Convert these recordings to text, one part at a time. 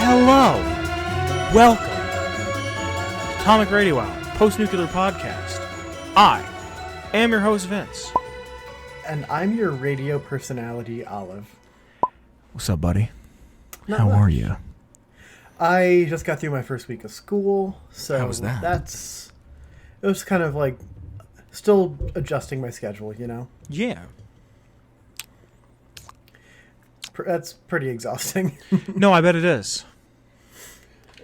Hello. Welcome to Atomic Radio Hour, post-nuclear podcast. I am your host, Vince. And I'm your radio personality, Olive. What's up, buddy? Not How much. are you? I just got through my first week of school, so How was that? It was kind of like still adjusting my schedule, you know? Yeah. That's pretty exhausting. No, I bet it is.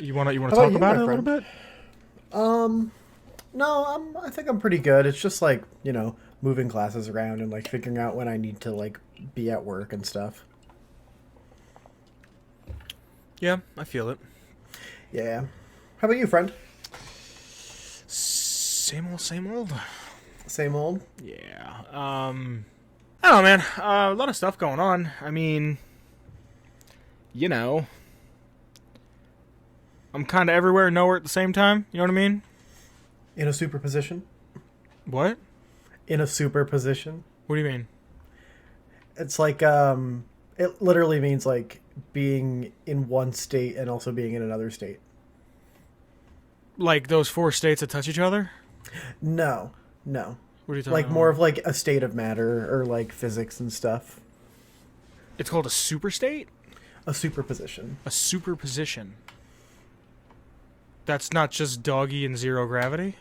You want to How talk about you, about my it a little friend? bit? No, I think I'm pretty good. It's just like, you know, moving classes around and like figuring out when I need to like be at work and stuff. Yeah, I feel it. Yeah. How about you, friend? Same old, same old. Same old? Yeah. I don't know, man. A lot of stuff going on. I mean, you know, I'm kind of everywhere and nowhere at the same time. You know what I mean? In a superposition? What? In a superposition? What do you mean? It's like, it literally means like being in one state and also being in another state. Like those four states that touch each other? No. What are you talking Like about? more of like a state of matter or like physics and stuff. It's called a superstate? A superposition. A superposition. That's not just doggy and zero gravity?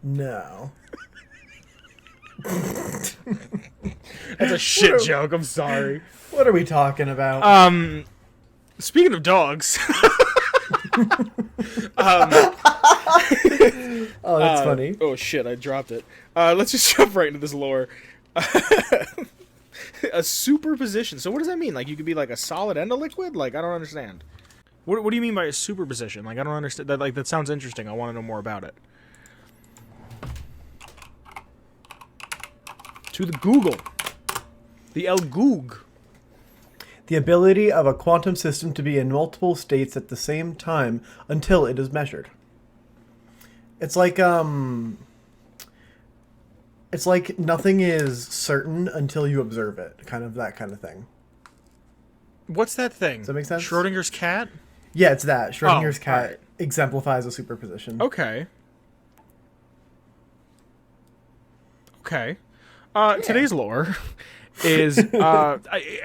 No. That's a shit joke, I'm sorry. What are we talking about? Speaking of dogs. Oh, that's funny. Oh shit, I dropped it. Let's just jump right into this lore. A superposition. So what does that mean? Like you could be like a solid and a liquid? Like I don't understand. What do you mean by a superposition? Like I don't understand. That like that sounds interesting. I want to know more about it. To the Google. The El Goog. The ability of a quantum system to be in multiple states at the same time until it is measured. It's like nothing is certain until you observe it. Kind of that kind of thing. What's that thing? Does that make sense? Schrodinger's cat? Yeah, it's that. Schrodinger's cat alright. exemplifies a superposition. Okay. Today's lore is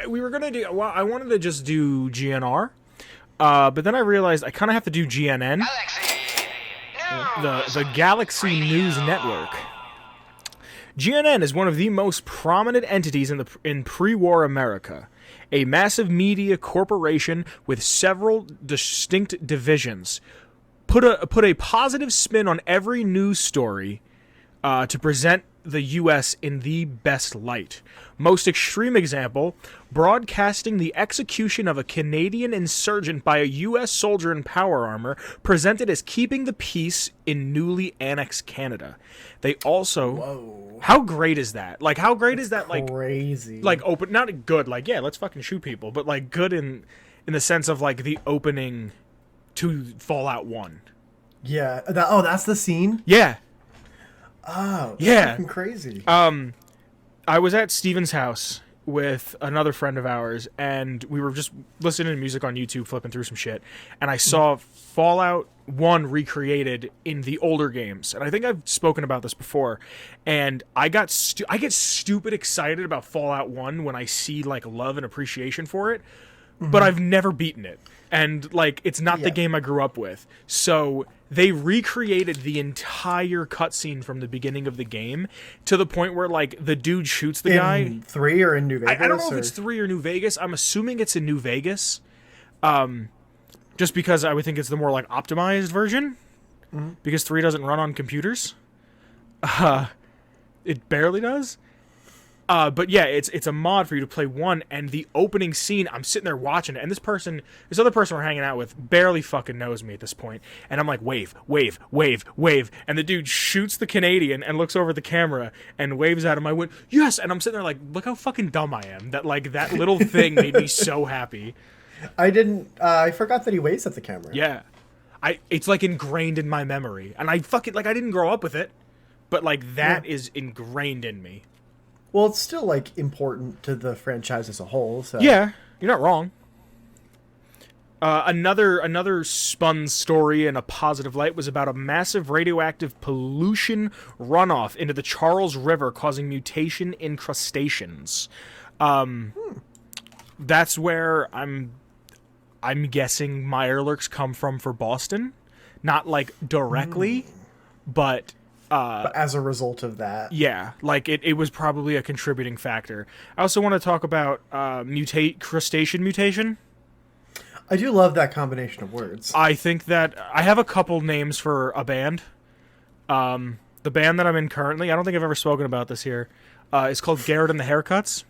we were gonna do. Well, I wanted to just do GNR, but then I realized I kind of have to do GNN, the Galaxy News Network. GNN is one of the most prominent entities in pre-war America, a massive media corporation with several distinct divisions. Put a positive spin on every news story to present the U.S. in the best light. Most extreme example, broadcasting the execution of a Canadian insurgent by a U.S. soldier in power armor, presented as keeping the peace in newly annexed Canada. They also... Whoa. How great is that? Like, how great is that, like... Crazy. Like, open... Not good, like, yeah, let's fucking shoot people, but, like, good in the sense of, like, the opening to Fallout 1. Yeah. That's the scene? Yeah. Oh, that's Yeah. fucking crazy. I was at Steven's house with another friend of ours, and we were just listening to music on YouTube, flipping through some shit, and I saw Fallout 1 recreated in the older games. And I think I've spoken about this before, and I get stupid excited about Fallout 1 when I see, like, love and appreciation for it, but I've never beaten it. And, like, it's not the Yeah. game I grew up with. So they recreated the entire cutscene from the beginning of the game to the point where, like, the dude shoots the guy. In 3 or in New Vegas? I don't know if or- it's 3 or New Vegas. I'm assuming it's in New Vegas. Just because I would think it's the more, like, optimized version. Because 3 doesn't run on computers. It barely does. But yeah, it's a mod for you to play 1, and the opening scene, I'm sitting there watching it, and this other person we're hanging out with barely fucking knows me at this point, and I'm like, wave, wave, wave, wave, and the dude shoots the Canadian and looks over at the camera and waves at him. I went, yes, and I'm sitting there like, look how fucking dumb I am, that like, that little thing made me so happy. I forgot that he waves at the camera. Yeah. It's like ingrained in my memory, and I didn't grow up with it, but like, that is ingrained in me. Well, it's still, like, important to the franchise as a whole, so... Yeah, you're not wrong. Another spun story in a positive light was about a massive radioactive pollution runoff into the Charles River, causing mutation in crustaceans. That's where I'm guessing Mirelurks come from for Boston, not like directly, but as a result of that. yeah, like it was probably a contributing factor. I also want to talk about crustacean mutation. I do love that combination of words. I think that I have a couple names for a band. The band that I'm in currently, I don't think I've ever spoken about this here. It's called Garrett and the Haircuts.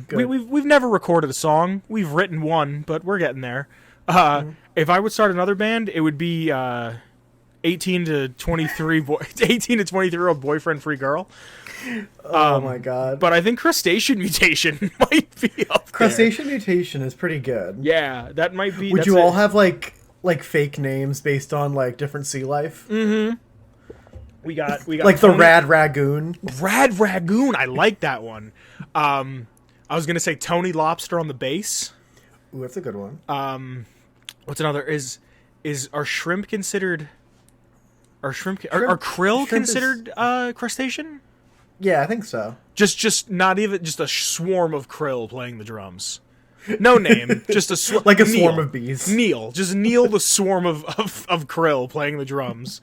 Good. We've never recorded a song. We've written one, but we're getting there. If I would start another band, it would be 18 to 23 year old boyfriend free girl. Oh my god. But I think Crustacean Mutation might be up there. Crustacean Mutation is pretty good. Yeah, that might be. Would you all have like fake names based on like different sea life? Mm-hmm. We got like the Rad Ragoon. Rad Ragoon. I like that one. I was gonna say Tony Lobster on the bass. Ooh, that's a good one. What's another? Are shrimp considered? Are krill considered crustacean? Yeah, I think so. Just not even just a swarm of krill playing the drums. No name, just a swarm. Like a swarm of bees. Neil, just Neil, the swarm of krill playing the drums.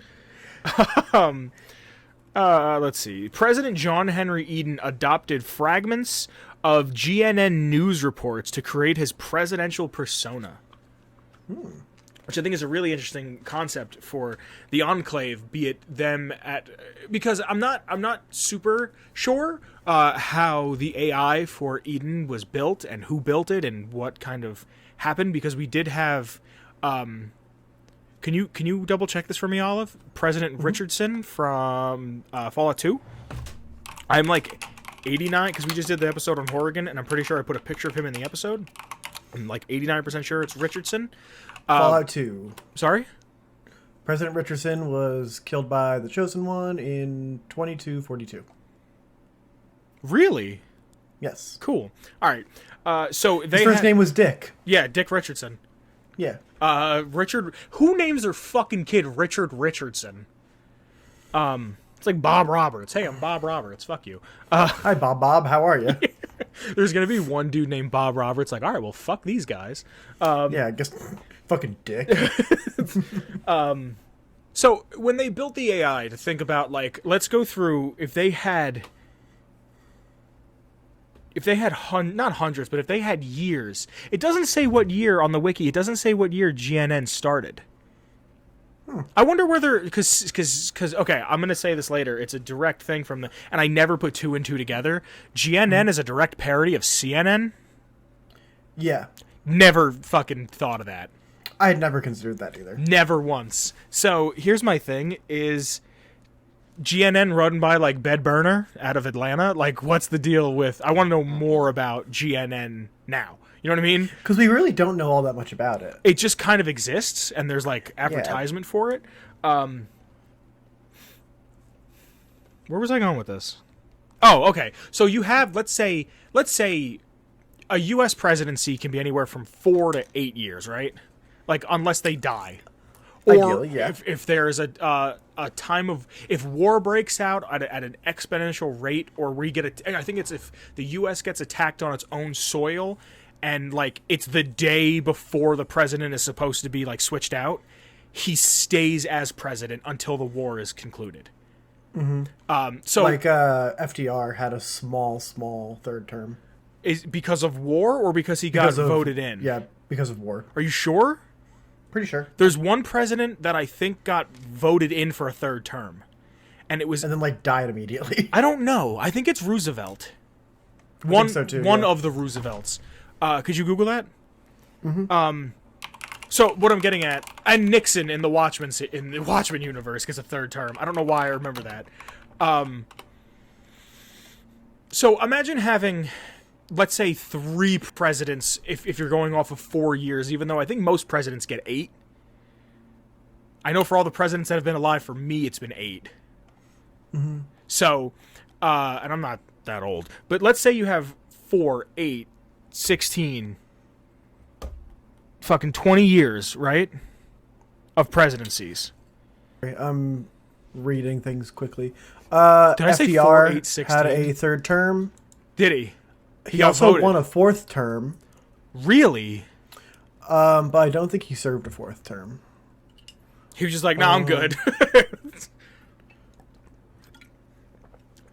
Let's see. President John Henry Eden adopted fragments of GNN news reports to create his presidential persona. Which I think is a really interesting concept for the Enclave, be it them because I'm not super sure how the AI for Eden was built and who built it and what kind of happened, because we did have can you double check this for me, Olive? President Richardson from Fallout 2. I'm like 89 because we just did the episode on Horrigan, and I'm pretty sure I put a picture of him in the episode. I'm like 89% sure it's Richardson. Fallout 2. Sorry? President Richardson was killed by the Chosen One in 2242. Really? Yes. Cool. All right. So His first name was Dick. Yeah, Dick Richardson. Yeah. Richard. Who names their fucking kid Richard Richardson? It's like Bob Roberts. Hey, I'm Bob Roberts. Fuck you. Hi, Bob. How are you? There's gonna be one dude named Bob Roberts. Like, all right, well, fuck these guys. Yeah, I guess fucking Dick. So when they built the AI to think about, like, let's go through if they had not hundreds, but if they had years. It doesn't say what year on the wiki. It doesn't say what year GNN started. I wonder whether because okay, I'm gonna say this later. It's a direct thing from and I never put two and two together. GNN is a direct parody of CNN. Yeah. Never fucking thought of that. I had never considered that either. Never once. So here's my thing: is GNN run by like Bed Burner out of Atlanta? Like, what's the deal with? I want to know more about GNN now. You know what I mean? Because we really don't know all that much about it. It just kind of exists, and there's like advertisement for it. Where was I going with this? Oh, okay. So you have, let's say a U.S. presidency can be anywhere from 4 to 8 years, right? Like, unless they die. Or ideally, yeah. if there is a time of, if war breaks out at an exponential rate, or we get I think it's if the U.S. gets attacked on its own soil, and like it's the day before the president is supposed to be like switched out, he stays as president until the war is concluded. Mm-hmm. So like FDR had a small third term. Is because of war or because he got voted in? Yeah, because of war. Are you sure? Pretty sure. There's one president that I think got voted in for a third term, and it was and then like died immediately. I don't know. I think it's Roosevelt. I think so too, one yeah. of the Roosevelts. Could you Google that? Mm-hmm. So what I'm getting at, and Nixon in the Watchmen universe gets a third term. I don't know why I remember that. So imagine having, let's say, 3 presidents. If you're going off of 4 years, even though I think most presidents get 8. I know for all the presidents that have been alive, for me, it's been 8. Mm-hmm. So, and I'm not that old, but let's say you have 4, 8, 16. fucking 20 years, right? Of presidencies. I'm reading things quickly. Did I say FDR 4, 8, 16? had a third term. Did he? He got also voted. won a fourth term, Really? but I don't think he served a fourth term. He was just like, nah, I'm good.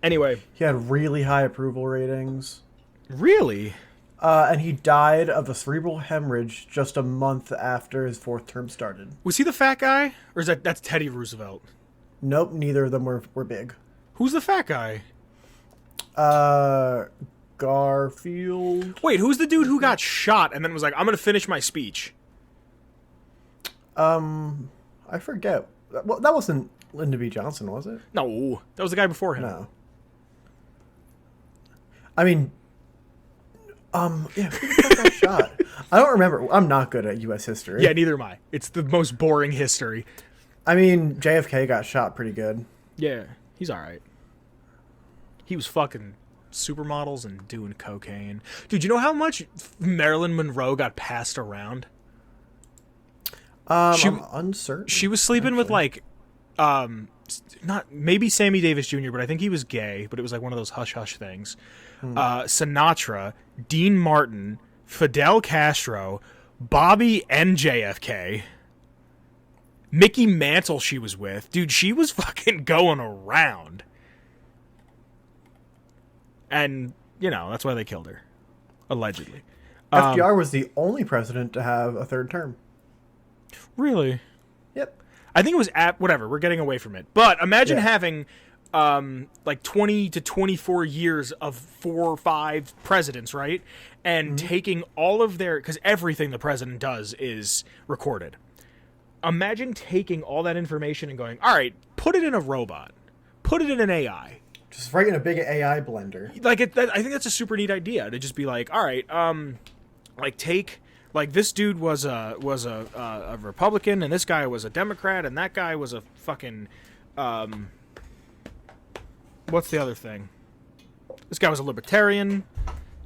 Anyway. He had really high approval ratings. Really? And he died of a cerebral hemorrhage just a month after his fourth term started. Was he the fat guy? Or is that's Teddy Roosevelt? Nope, neither of them were big. Who's the fat guy? Garfield. Wait, who's the dude who got shot and then was like, I'm going to finish my speech? I forget. Well, that wasn't Lyndon B. Johnson, was it? No, that was the guy before him. No. I mean, yeah, who the fuck got shot? I don't remember. I'm not good at U.S. history. Yeah, neither am I. It's the most boring history. I mean, JFK got shot pretty good. Yeah, he's all right. He was fucking supermodels and doing cocaine. Dude, you know how much Marilyn Monroe got passed around? I'm uncertain. She was sleeping with like, not maybe Sammy Davis Jr., but I think he was gay. But it was like one of those hush hush things. Sinatra, Dean Martin, Fidel Castro, Bobby and JFK, Mickey Mantle. She was with, dude. She was fucking going around, and you know that's why they killed her, allegedly. FDR was the only president to have a third term. Really? Yep. I think it was at whatever. We're getting away from it. But imagine having like 20 to 24 years of 4 or 5 presidents, right? And taking all of their, because everything the president does is recorded. Imagine taking all that information and going, all right, put it in a robot, put it in an AI. Just right in a big AI blender. Like I think that's a super neat idea to just be like, all right, like take. Like, this dude was a Republican, and this guy was a Democrat, and that guy was a fucking, what's the other thing? This guy was a libertarian,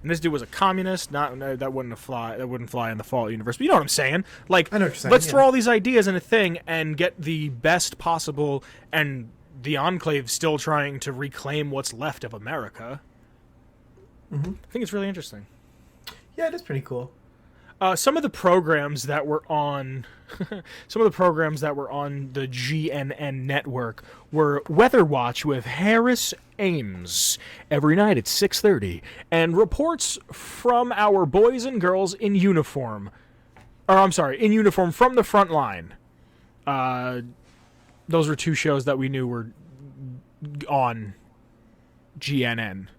and this dude was a communist. That wouldn't fly in the Fallout universe. But you know what I'm saying? Like, I know what you're saying, let's yeah. throw all these ideas in a thing and get the best possible, and the Enclave still trying to reclaim what's left of America. I think it's really interesting. Yeah, it is pretty cool. Some of the programs that were on the GNN network were Weather Watch with Harris Ames every night at 6:30, and reports from our boys and girls in uniform. In uniform from the front line. Those were 2 shows that we knew were on GNN.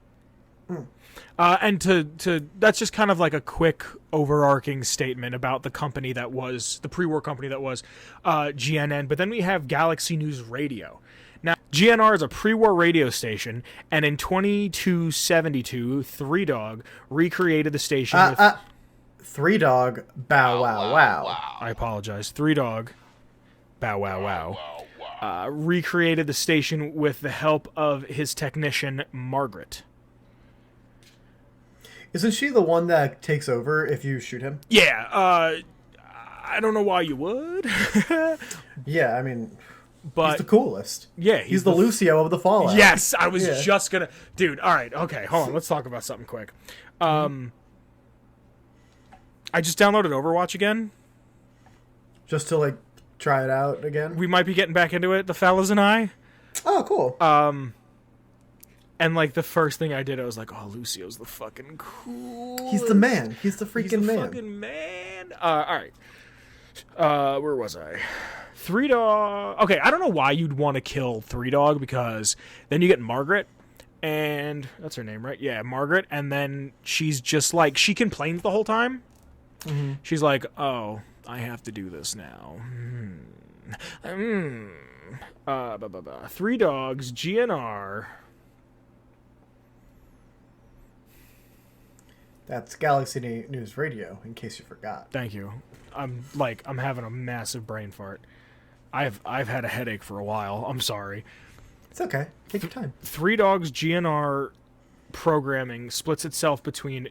And to that's just kind of like a quick overarching statement about the company that was the pre-war company that was GNN. But then we have Galaxy News Radio. Now, GNR is a pre-war radio station, and in 2272, Three Dog recreated the station with... Three Dog, bow wow wow. I apologize. Three Dog, bow wow wow. Recreated the station with the help of his technician, Margaret. Isn't she the one that takes over if you shoot him? Yeah, I don't know why you would. Yeah, I mean, but he's the coolest. Yeah, he's the Lucio of the Fallout. Yes, I was just gonna... Dude, all right, okay, hold on. Let's talk about something quick. I just downloaded Overwatch again. Just to, like, try it out again? We might be getting back into it, the fellas and I. Oh, cool. And, like, the first thing I did, I was like, oh, Lucio's the fucking coolest. He's the man. He's the freaking man. Fucking man. All right. Where was I? Three Dog. Okay, I don't know why you'd want to kill Three Dog, because then you get Margaret, and that's her name, right? Yeah, Margaret, and then she's just like, she complains the whole time. Mm-hmm. She's like, oh, I have to do this now. Three Dogs, GNR. That's Galaxy News Radio, in case you forgot. Thank you. I'm having a massive brain fart. I've had a headache for a while. I'm sorry. It's okay. Take your time. Three Dogs GNR programming splits itself between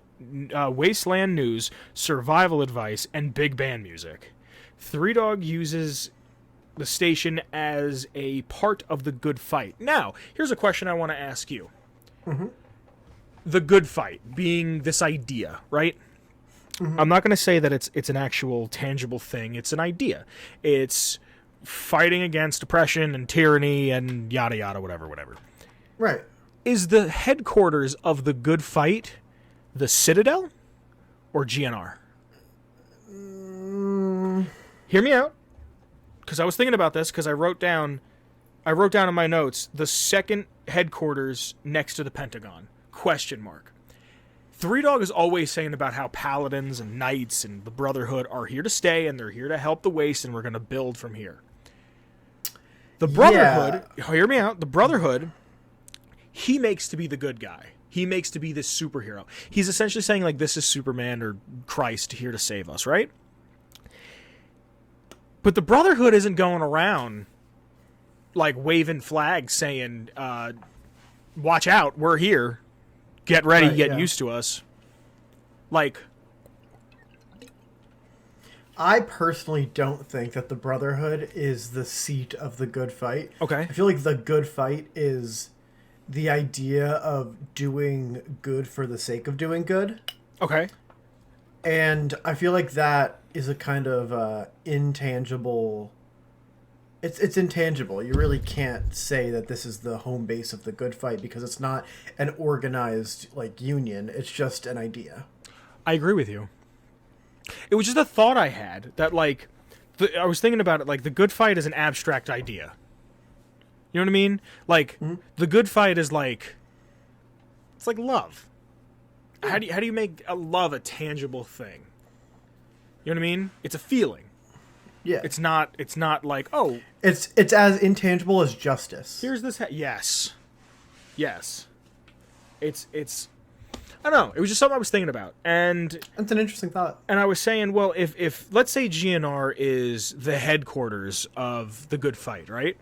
wasteland news, survival advice, and big band music. Three Dog uses the station as a part of the Good Fight. Now, here's a question I want to ask you. Mm-hmm. The Good Fight being this idea, right? Mm-hmm. I'm not going to say that it's an actual tangible thing. It's an idea. It's fighting against oppression and tyranny and yada yada, whatever. Right. Is the headquarters of the Good Fight the Citadel or GNR? Hear me out, because I was thinking about this, because I wrote down in my notes the second headquarters next to the Pentagon, ? Three Dog is always saying about how paladins and knights and the Brotherhood are here to stay and they're here to help the waste and we're going to build from here. The Brotherhood, hear me out, the Brotherhood, he makes to be the good guy. He makes to be this superhero. He's essentially saying, like, this is Superman or Christ here to save us, right? But the Brotherhood isn't going around, like, waving flags saying, watch out, we're here. Get ready, get used to us. Like, I personally don't think that the Brotherhood is the seat of the Good Fight. Okay. I feel like the Good Fight is the idea of doing good for the sake of doing good. Okay. And I feel like that is a kind of intangible... It's intangible. You really can't say that this is the home base of the Good Fight because it's not an organized, like, union. It's just an idea. I agree with you. It was just a thought I had that, like, I was thinking about it, like, the Good Fight is an abstract idea. You know what I mean? Like, the Good Fight is like, it's like love. How do you make love a tangible thing? You know what I mean? It's a feeling. Yeah. It's not like, oh, It's as intangible as justice. here's this. Yes. It's. I don't know. It was just something I was thinking about, and That's an interesting thought. I was saying, well, if let's say GNR is the headquarters of the Good Fight, right?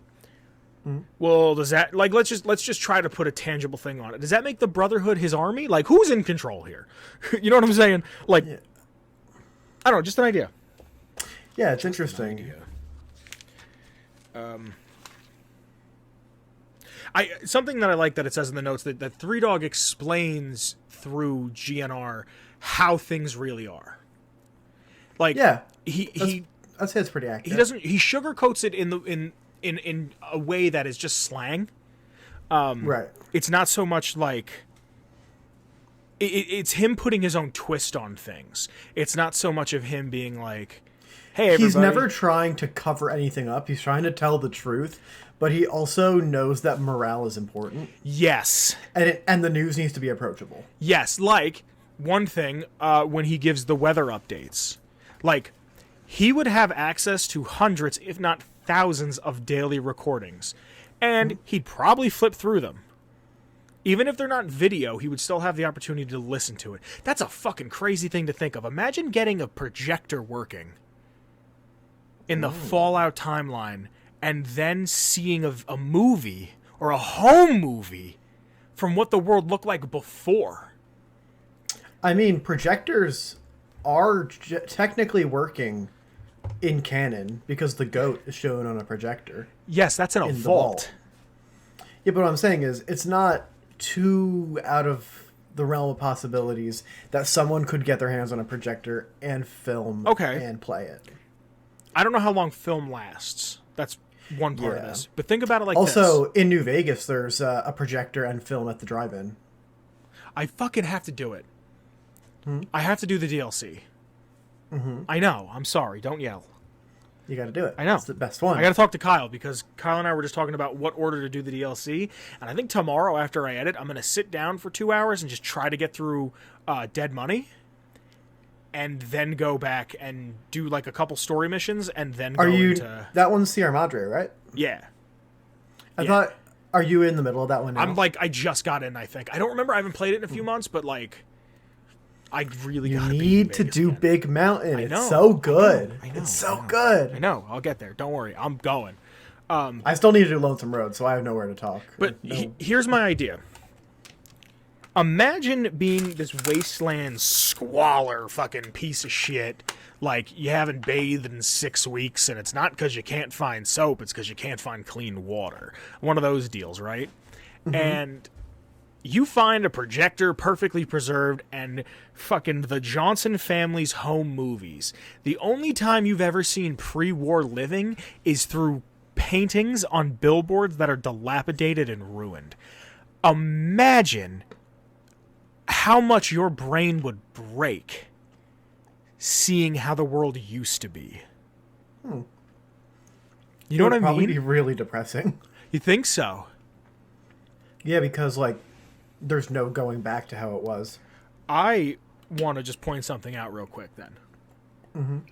Well, does that, like, let's just try to put a tangible thing on it. Does that make the Brotherhood his army? Like, who's in control here? You know what I'm saying? Like, I don't know, just an idea. Yeah, it's interesting. Something that I like that it says in the notes that Three Dog explains through GNR how things really are. Like, Yeah, he I'd say it's pretty accurate. he sugarcoats it in a way that is just slang. Right. It's not so much like it's him putting his own twist on things. It's not so much of him being like, hey, everybody. He's never trying to cover anything up. He's trying to tell the truth, but he also knows that morale is important. Yes. And the news needs to be approachable. Yes, like, one thing, when he gives the weather updates. Like, he would have access to hundreds, if not thousands, of daily recordings. And he'd probably flip through them. Even if they're not video, he would still have the opportunity to listen to it. That's a fucking crazy thing to think of. Imagine getting a projector working in the Fallout timeline and then seeing a movie or a home movie from what the world looked like before. I mean, projectors are technically working in canon because the goat is shown on a projector. Yes, that's in a vault. Yeah, but what I'm saying is it's not too out of the realm of possibilities that someone could get their hands on a projector and film and play it. I don't know how long film lasts. That's one part of this. But think about it like also, this. in New Vegas, there's a projector and film at the drive-in. I fucking have to do it. I have to do the DLC. I know. I'm sorry. Don't yell. You got to do it. I know. It's the best one. I got to talk to Kyle because Kyle and I were just talking about what order to do the DLC. And I think tomorrow after I edit, I'm going to sit down for 2 hours and just try to get through Dead Money. And then go back and do like a couple story missions and then go into... That one's Sierra Madre, right? Yeah. I thought... Are you in the middle of that one now? I'm like... I just got in, I think. I don't remember. I haven't played it in a few months, but like... I really You need to do again. Big Mountain. I know. It's so good. I know. It's so good. I know. I'll get there. Don't worry. I'm going. I still need to do Lonesome Road, so I have nowhere to talk. But here's my idea. Imagine being this wasteland squalor fucking piece of shit. Like, you haven't bathed in 6 weeks, and it's not because you can't find soap, it's because you can't find clean water. One of those deals, right? And you find a projector perfectly preserved and fucking the Johnson family's home movies. The only time you've ever seen pre-war living is through paintings on billboards that are dilapidated and ruined. Imagine how much your brain would break seeing how the world used to be. You know what I mean? Probably be really depressing. You think so? Yeah, because like there's no going back to how it was. I want to just point something out real quick then.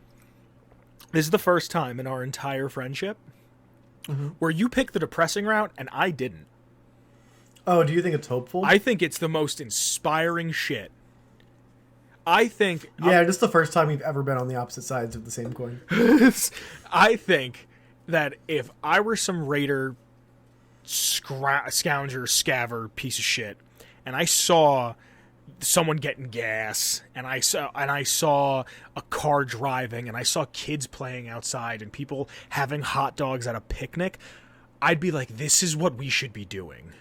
This is the first time in our entire friendship where you picked the depressing route and I didn't. Oh, do you think it's hopeful? I think it's the most inspiring shit. I think... Yeah, this is the first time we've ever been on the opposite sides of the same coin. I think that if I were some raider, scounger, scaver piece of shit, and I saw someone getting gas, and I saw a car driving, and I saw kids playing outside, and people having hot dogs at a picnic, I'd be like, this is what we should be doing.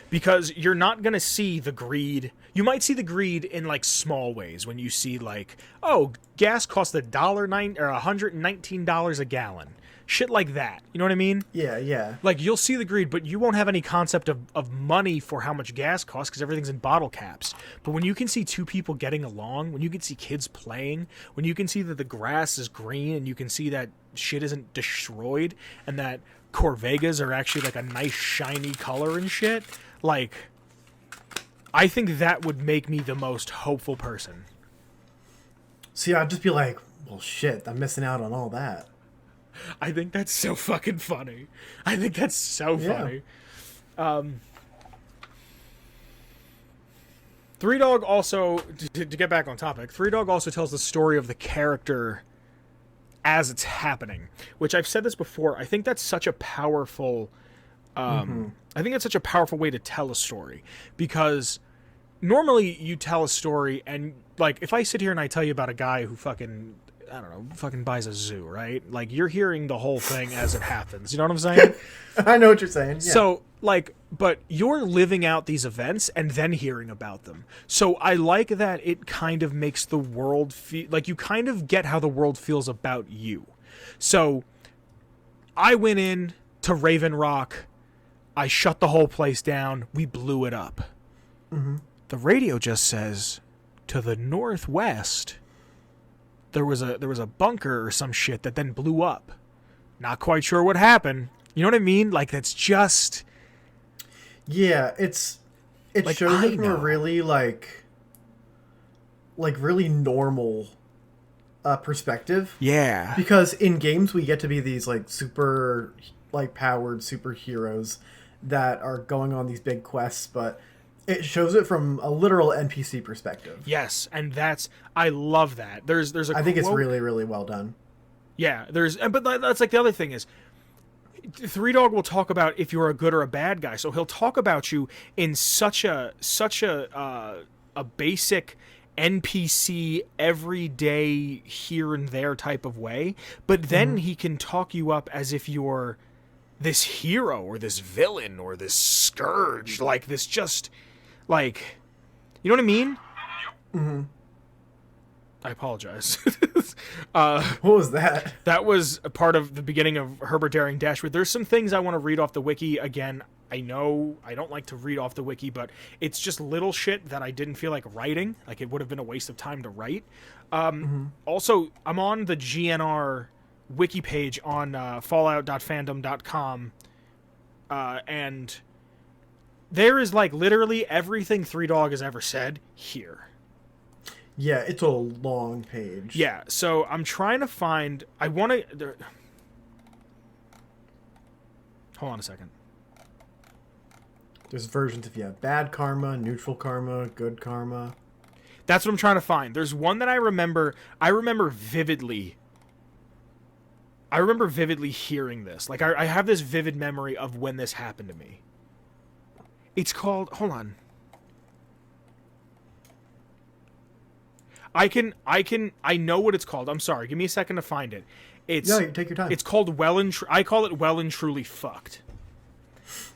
Because you're not going to see the greed. You might see the greed in, like, small ways when you see, like, oh, gas costs $119 a gallon. Shit like that. You know what I mean? Yeah, yeah. Like, you'll see the greed, but you won't have any concept of money for how much gas costs because everything's in bottle caps. But when you can see two people getting along, when you can see kids playing, when you can see that the grass is green and you can see that shit isn't destroyed and that Corvegas are actually, like, a nice shiny color and shit... Like, I think that would make me the most hopeful person. See, I'd just be like, well, shit, I'm missing out on all that. I think that's so fucking funny. I think that's so funny. Three Dog also, to get back on topic, Three Dog also tells the story of the character as it's happening, which I've said this before. I think that's such a powerful... I think it's such a powerful way to tell a story because normally you tell a story and like if I sit here and I tell you about a guy who fucking buys a zoo, right? Like you're hearing the whole thing as it happens. You know what I'm saying? I know what you're saying. Yeah. So like, but you're living out these events and then hearing about them. So I like that it kind of makes the world feel like you kind of get how the world feels about you. So I went in to Raven Rock. I shut the whole place down. We blew it up. The radio just says, to the northwest, there was a bunker or some shit that then blew up. Not quite sure what happened. You know what I mean? Like that's just. Yeah, it like, shows it from a really like really normal perspective. Yeah. Because in games we get to be these like super like powered superheroes that are going on these big quests, but it shows it from a literal NPC perspective. Yes, and I love that. There's a I think it's really, really well done. Yeah, but that's like the other thing is Three Dog will talk about if you're a good or a bad guy. So he'll talk about you in such a basic NPC everyday here and there type of way, but then he can talk you up as if you're this hero or this villain or this scourge, like this just like, you know what I mean? I apologize. What was that? That was a part of the beginning of Herbert Daring Dashwood. There's some things I want to read off the wiki. Again, I know I don't like to read off the wiki, but it's just little shit that I didn't feel like writing. Like it would have been a waste of time to write. Also, I'm on the GNR wiki page on fallout.fandom.com, and there is like literally everything Three Dog has ever said here. Yeah, it's a long page. Yeah, so I'm trying to find... I want to... Hold on a second. There's versions if you have bad karma, neutral karma, good karma. That's what I'm trying to find. There's one that I remember vividly. I remember vividly hearing this. Like, I have this vivid memory of when this happened to me. It's called. Hold on. I know what it's called. I'm sorry. Give me a second to find it. It's take your time. It's called I call it Well and Truly Fucked.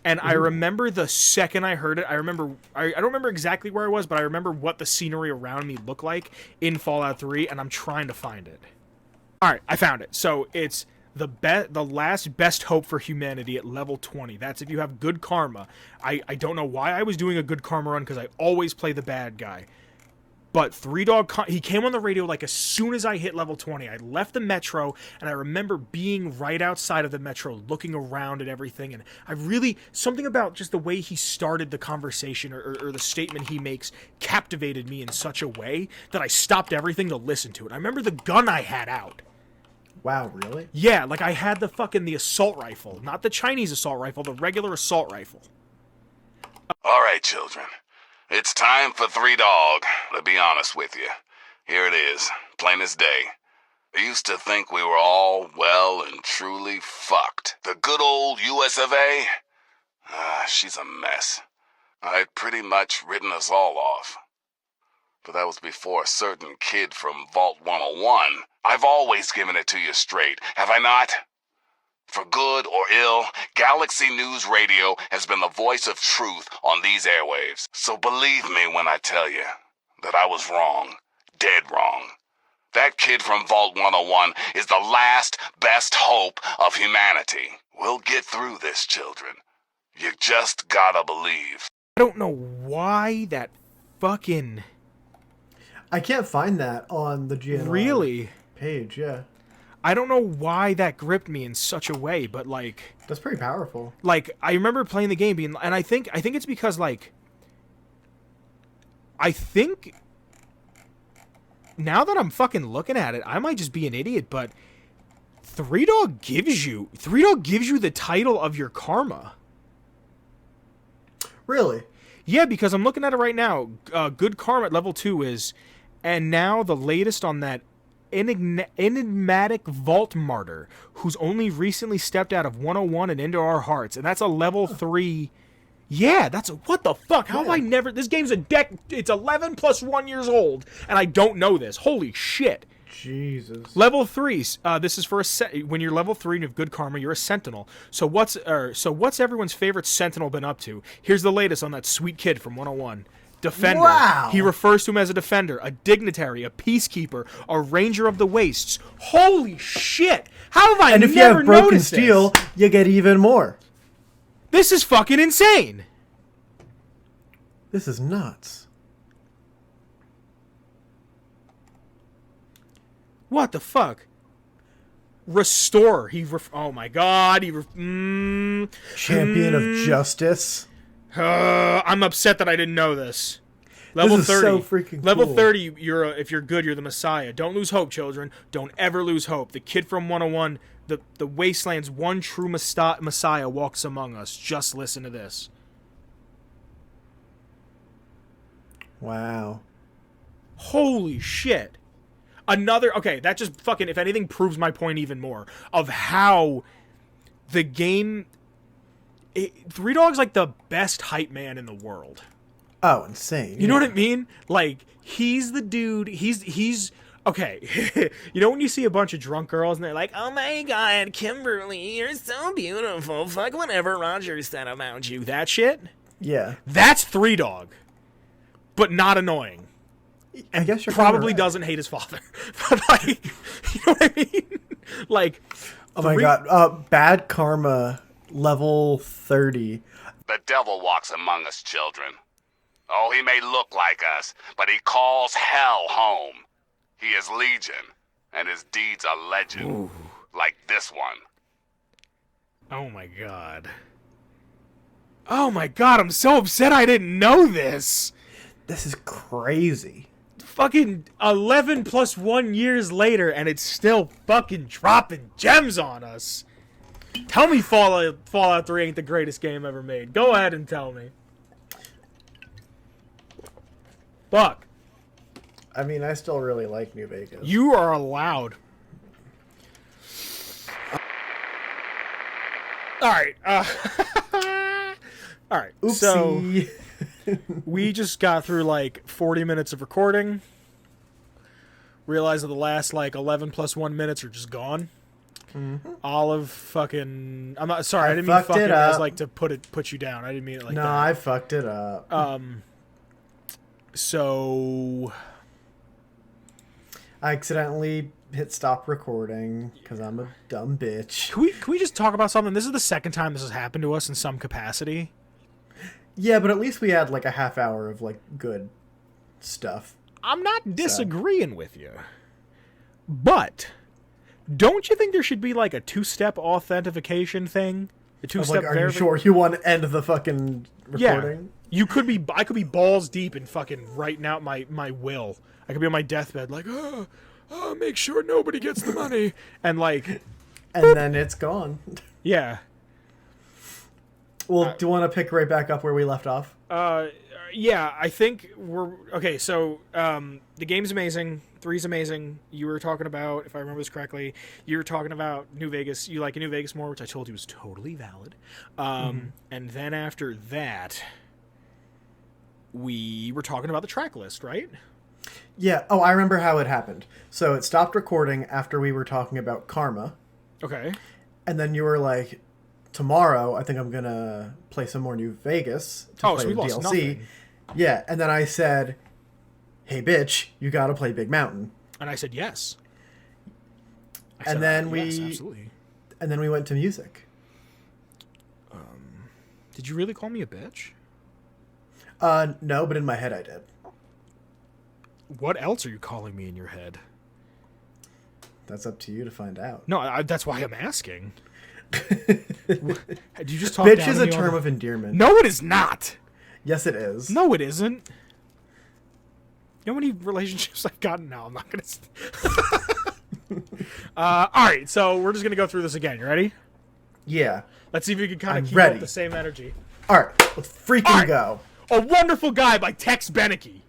And I remember the second I heard it, I don't remember exactly where I was, but I remember what the scenery around me looked like in Fallout 3, and I'm trying to find it. Alright, I found it. So it's the last best hope for humanity at level 20. That's if you have good karma. I don't know why I was doing a good karma run, because I always play the bad guy. But Three Dog, he came on the radio like as soon as I hit level 20. I left the metro, and I remember being right outside of the metro, looking around at everything. And something about just the way he started the conversation or the statement he makes captivated me in such a way that I stopped everything to listen to it. I remember the gun I had out. Wow, really? Yeah, like I had the assault rifle. Not the Chinese assault rifle, the regular assault rifle. All right, children. It's time for Three Dog, to be honest with you. Here it is, plain as day. I used to think we were all well and truly fucked. The good old US of A? She's a mess. I'd pretty much written us all off. But that was before a certain kid from Vault 101. I've always given it to you straight, have I not? For good or ill, Galaxy News Radio has been the voice of truth on these airwaves. So believe me when I tell you that I was wrong. Dead wrong. That kid from Vault 101 is the last best hope of humanity. We'll get through this, children. You just gotta believe. I don't know why that fucking... I can't find that on the GNR really page, yeah. I don't know why that gripped me in such a way, but like that's pretty powerful. Like I remember playing the game being, and I think it's because like I think now that I'm fucking looking at it, I might just be an idiot, but Three Dog gives you the title of your karma. Really? Yeah, because I'm looking at it right now. Good karma at level 2 is, and now the latest on that, enigmatic Vault Martyr, who's only recently stepped out of 101 and into our hearts, and that's a level 3. Yeah, that's what the fuck? How have I never? This game's it's 11 plus 1 years old, and I don't know this. Holy shit! Jesus. Level 3. This is for when you're level 3 and you have good karma, you're a sentinel. So what's everyone's favorite sentinel been up to? Here's the latest on that sweet kid from 101. Defender. Wow. He refers to him as a defender, a dignitary, a peacekeeper, a ranger of the wastes. Holy shit! How have I never noticed this? And if you have broken steel, you get even more. This is fucking insane. This is nuts. What the fuck? Restore. Oh my god. Champion of justice. I'm upset that I didn't know this. Level this is 30. So freaking Level cool. 30, if you're good, you're the Messiah. Don't lose hope, children. Don't ever lose hope. The kid from 101, the Wasteland's one true Messiah walks among us. Just listen to this. Wow. Holy shit. Okay, that just fucking, if anything, proves my point even more of how the game... Three Dog's like the best hype man in the world. Oh, insane. You know what I mean? Like, he's the dude, he's okay. You know when you see a bunch of drunk girls and they're like, oh my god, Kimberly, you're so beautiful. Fuck whatever Roger said about you. That shit? Yeah. That's Three Dog. But not annoying. I guess you're probably right. doesn't hate his father. But like, you know what I mean? Like, oh my god. Bad karma, level 30. The devil walks among us, children. Oh, he may look like us, but he calls hell home. He is legion, and his deeds are legend. Ooh. Like this one. Oh my god. Oh my god, I'm so upset I didn't know this. This is crazy. Fucking 11 plus 1 years later, and it's still fucking dropping gems on us. Tell me Fallout 3 ain't the greatest game ever made. Go ahead and tell me. Fuck. I mean, I still really like New Vegas. You are allowed. Alright, All right. Oopsie. So we just got through like 40 minutes of recording. Realized that the last like 11 plus 1 minutes are just gone. Olive fucking. I'm not sorry. I didn't mean fucked fucking it as up. like to put you down. I didn't mean it like No, that. I fucked it up. So I accidentally hit stop recording because I'm a dumb bitch. can we just talk about something? This is the second time this has happened to us in some capacity. Yeah, but at least we had like a half hour of like good stuff. I'm not disagreeing with you, but don't you think there should be like a two-step authentication thing? A I was two-step like, are you sure you want to end the fucking recording? You could be. I could be balls deep in fucking writing out my will. I could be on my deathbed, like, make sure nobody gets the money, and like, And then it's gone. yeah. Well, do you want to pick right back up where we left off? Yeah, I think we're okay. So, the game's amazing. 3's amazing. You were talking about, if I remember this correctly, you were talking about New Vegas. You like New Vegas more, which I told you was totally valid. And then after that, we were talking about the track list, right? Yeah. Oh, I remember how it happened. So it stopped recording after we were talking about Karma. Okay. And then you were like, tomorrow, I think I'm going to play some more New Vegas to Oh, play so we the lost DLC. nothing. Yeah. And then I said, hey, bitch, you got to play Big Mountain. And I said yes. I And said, then yes, we- absolutely. And then we went to music. Did you really call me a bitch? No, but in my head I did. What else are you calling me in your head? That's up to you to find out. No, that's why I'm asking. Did you just talk Bitch down is to a me on term the- of endearment. No, it is not. Yes, it is. No, it isn't. You know how many relationships I've gotten? No, I'm not gonna. All right, so we're just gonna go through this again. You ready? Yeah. Let's see if you can kind I'm of keep ready. up the same energy. All right, let's freaking All right. go. A Wonderful Guy by Tex Beneke.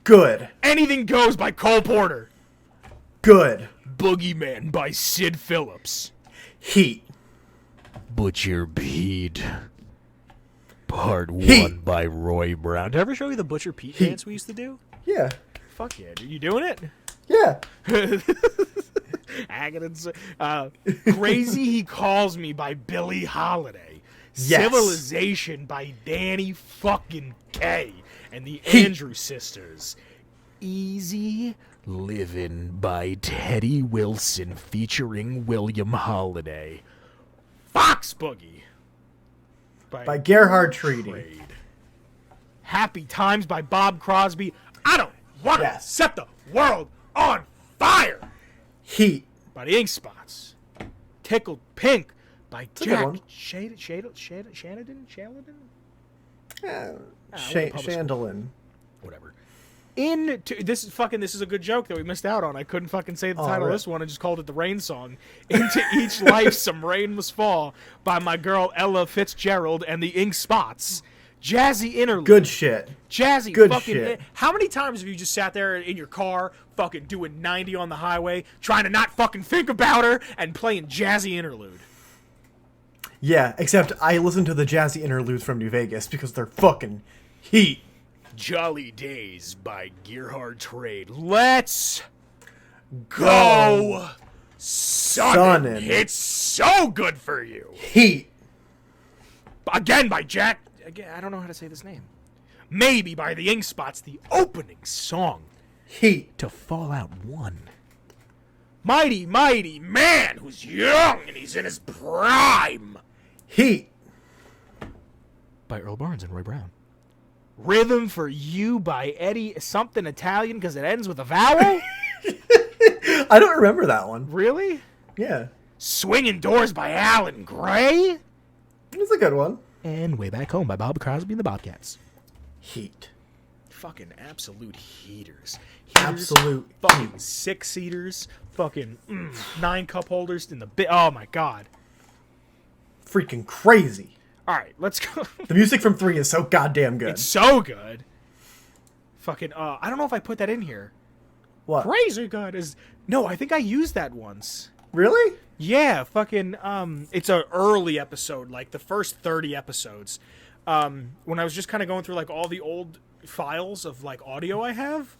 Good. Anything Goes by Cole Porter. Good. Boogeyman by Sid Phillips. Heat. Butcher Pete. Part Heat. 1 by Roy Brown. Did I ever show you the Butcher Pete Heat. dance we used to do? Yeah. Fuck yeah, dude. You doing it? Yeah. Crazy He Calls Me by Billie Holiday. Yes. Civilization by Danny fucking Kaye and the Heat. Andrews Sisters. Easy Living by Teddy Wilson featuring William Holiday. Fox Boogie By Gerhard Treaty. Trade. Happy Times by Bob Crosby. I don't want to Yes. set the world on fire Heat. by the Ink Spots. Tickled Pink by a good Jack one. Shannadon? Chandelier. Whatever. This is a good joke that we missed out on. I couldn't fucking say the title of right. this one. I just called it the Rain Song. Into Each Life Some Rain Must Fall by my girl Ella Fitzgerald and the Ink Spots. Jazzy interlude. Good shit. Jazzy Good fucking shit. How many times have you just sat there in your car fucking doing 90 on the highway trying to not fucking think about her and playing Jazzy interlude? Yeah, except I listen to the jazzy interludes from New Vegas because they're fucking heat. Jolly Days by Gerhard Trade. Let's go, Sonnen. Sonnen. It's so good for you. Heat. Again by Jack. Again, I don't know how to say this name. Maybe by the Ink Spots, the opening song Heat. to Fallout 1. Mighty, mighty man who's young and he's in his prime. Heat. By Earl Barnes and Roy Brown. Rhythm for You by Eddie something Italian because it ends with a vowel? I don't remember that one. Really? Yeah. Swinging Doors by Alan Gray? It's a good one. And Way Back Home by Bob Crosby and the Bobcats. Heat. Fucking absolute heaters. Absolute fucking 6-seaters. Fucking 9 cup holders in the oh my god. Freaking crazy. Alright, let's go. The music from 3 is so goddamn good. It's so good. Fucking I don't know if I put that in here. What? Crazy good is no, I think I used that once. Really? Yeah, fucking it's an early episode, like the first 30 episodes. when I was just kind of going through like all the old files of like audio I have.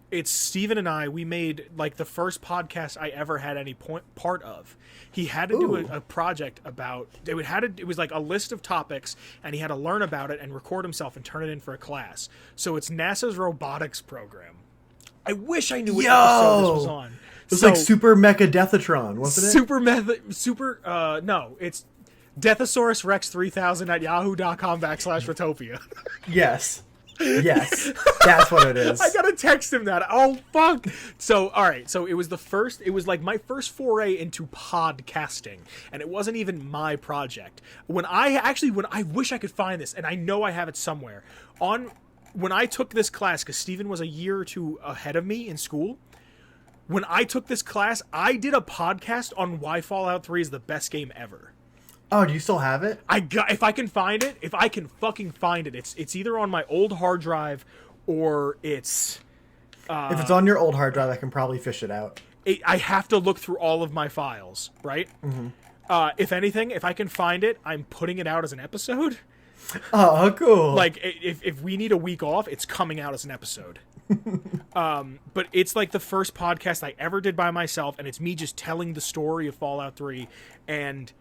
It's Steven and I, we made like the first podcast I ever had any part of. He had to do a project about, it was like a list of topics, and he had to learn about it and record himself and turn it in for a class. So it's NASA's robotics program. I wish I knew what episode this was on. It was like Super Mecha Deathatron, wasn't it? No, it's Deathosaurus Rex 3000 at yahoo.com/Rotopia. Yes. Yes, that's what it is. I gotta text him that. Oh, fuck. So, all right. So it was like my first foray into podcasting, and it wasn't even my project. When I wish I could find this, and I know I have it somewhere. When I took this class, because Steven was a year or two ahead of me in school, when I took this class, I did a podcast on why Fallout 3 is the best game ever. Oh, do you still have it? If I can find it, if I can fucking find it, it's either on my old hard drive or it's... if it's on your old hard drive, I can probably fish it out. I have to look through all of my files, right? If anything, if I can find it, I'm putting it out as an episode. Oh, cool. Like, if we need a week off, it's coming out as an episode. But it's like the first podcast I ever did by myself, and it's me just telling the story of Fallout 3, and...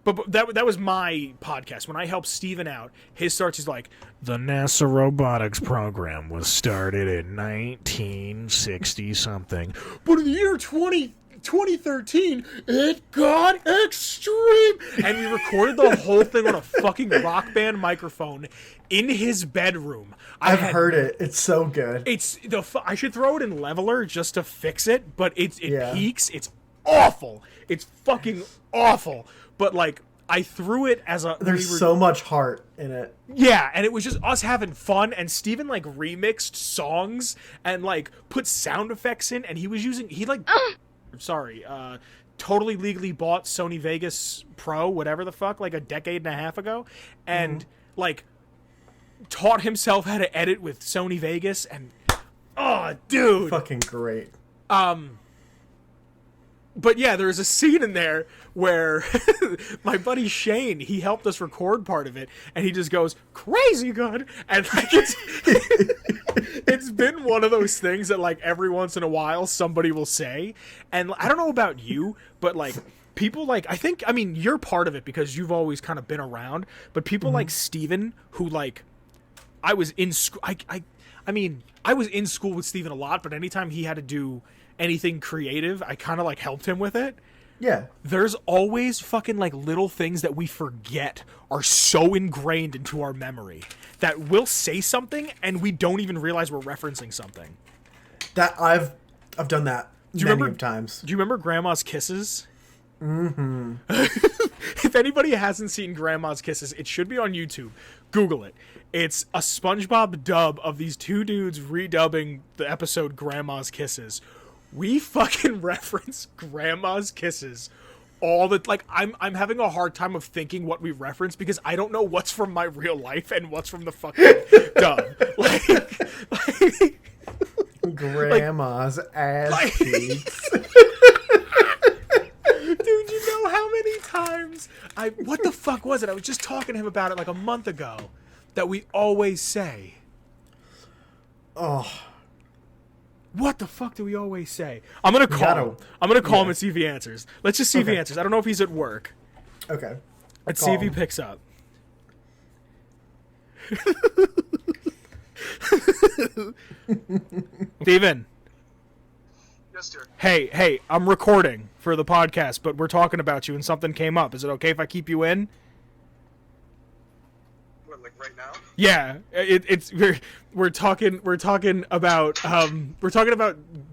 But that was my podcast. When I helped Steven out, his starts is like, the NASA robotics program was started in 1960-something. But in the year 2013, it got extreme. And we recorded the whole thing on a fucking Rock Band microphone in his bedroom. I've heard it. It's so good. I should throw it in Leveler just to fix it, but it peaks. It's awful. It's fucking awful. But, like, I threw it as a... There's so much heart in it. Yeah, and it was just us having fun, and Steven, like, remixed songs and, like, put sound effects in, and he was using... totally legally bought Sony Vegas Pro, whatever the fuck, like, a decade and a half ago, and, like, taught himself how to edit with Sony Vegas, and... Oh, dude! Fucking great. But yeah, there's a scene in there where my buddy Shane, he helped us record part of it, and he just goes, crazy good! And like it's been one of those things that like every once in a while somebody will say, and I don't know about you, but like people like, I mean, you're part of it because you've always kind of been around, but people like Steven, who like, I was in school, I was in school with Steven a lot, but anytime he had to do anything creative, I kind of like helped him with it. Yeah. There's always fucking like little things that we forget are so ingrained into our memory that we'll say something and we don't even realize we're referencing something. That I've done that many times. Do you remember Grandma's Kisses? Mm-hmm. If anybody hasn't seen Grandma's Kisses, it should be on YouTube. Google it. It's a SpongeBob dub of these two dudes redubbing the episode Grandma's Kisses. We fucking reference Grandma's Kisses all the... Like, I'm having a hard time of thinking what we reference because I don't know what's from my real life and what's from the fucking dub. Like Grandma's ass cheeks. Dude, you know how many times what the fuck was it? I was just talking to him about it like a month ago that we always say. Oh... What the fuck do we always say? I'm gonna call him. I'm gonna call him and see if he answers. Let's just see if he answers. I don't know if he's at work. Okay. Let's see if he picks up. Steven. Yes, sir. Hey, I'm recording for the podcast, but we're talking about you and something came up. Is it okay if I keep you in? What, like right now? Yeah, we're talking about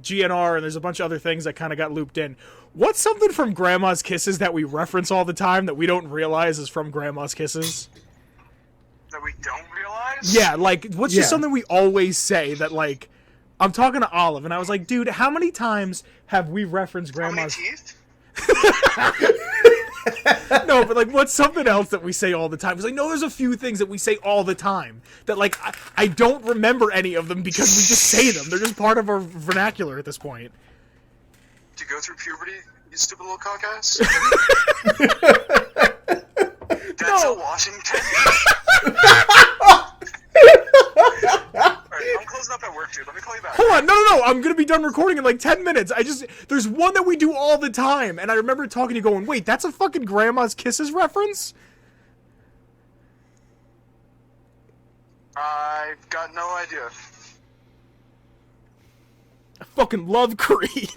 GNR, and there's a bunch of other things that kind of got looped in. What's something from Grandma's Kisses that we reference all the time that we don't realize is from Grandma's Kisses? That we don't realize? Yeah, like what's just something we always say that like I'm talking to Olive and I was like, dude, how many times have we referenced Grandma's? How many teeth? No, but like, what's something else that we say all the time? Because I know there's a few things that we say all the time that like I don't remember any of them because we just say them. They're just part of our vernacular at this point. To go through puberty, you stupid little cock ass. That's a lot Washington. Alright, I'm closing up at work, dude. Let me call you back. Hold on, no. I'm gonna be done recording in like 10 minutes. There's one that we do all the time, and I remember talking to you going, wait, that's a fucking Grandma's Kisses reference? I've got no idea. I fucking love Creed.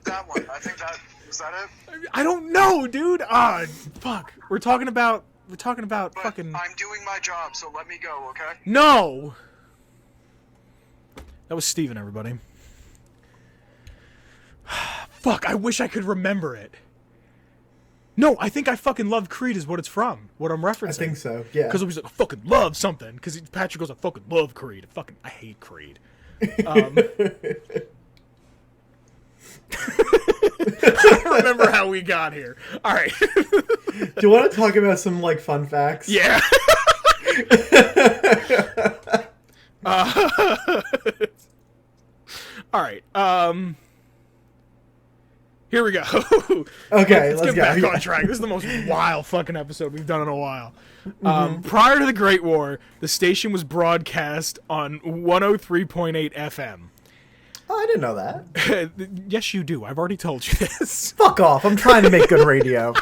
That one. I think that is that it. I don't know, dude. Fuck. We're talking about But fucking... I'm doing my job, so let me go, okay? No! That was Steven, everybody. Fuck, I wish I could remember it. No, I think I fucking love Creed is what it's from. What I'm referencing. I think so, yeah. Because it was like, I fucking love something. Because Patrick goes, I fucking love Creed. I hate Creed. I don't remember how we got here. All right. Do you want to talk about some, like, fun facts? Yeah. All right. Here we go. Okay, let's let's get go. back Yeah. on track. This is the most wild fucking episode we've done in a while. Prior to the Great War, the station was broadcast on 103.8 FM. Oh, I didn't know that. Yes, you do. I've already told you this. Fuck off. I'm trying to make good radio.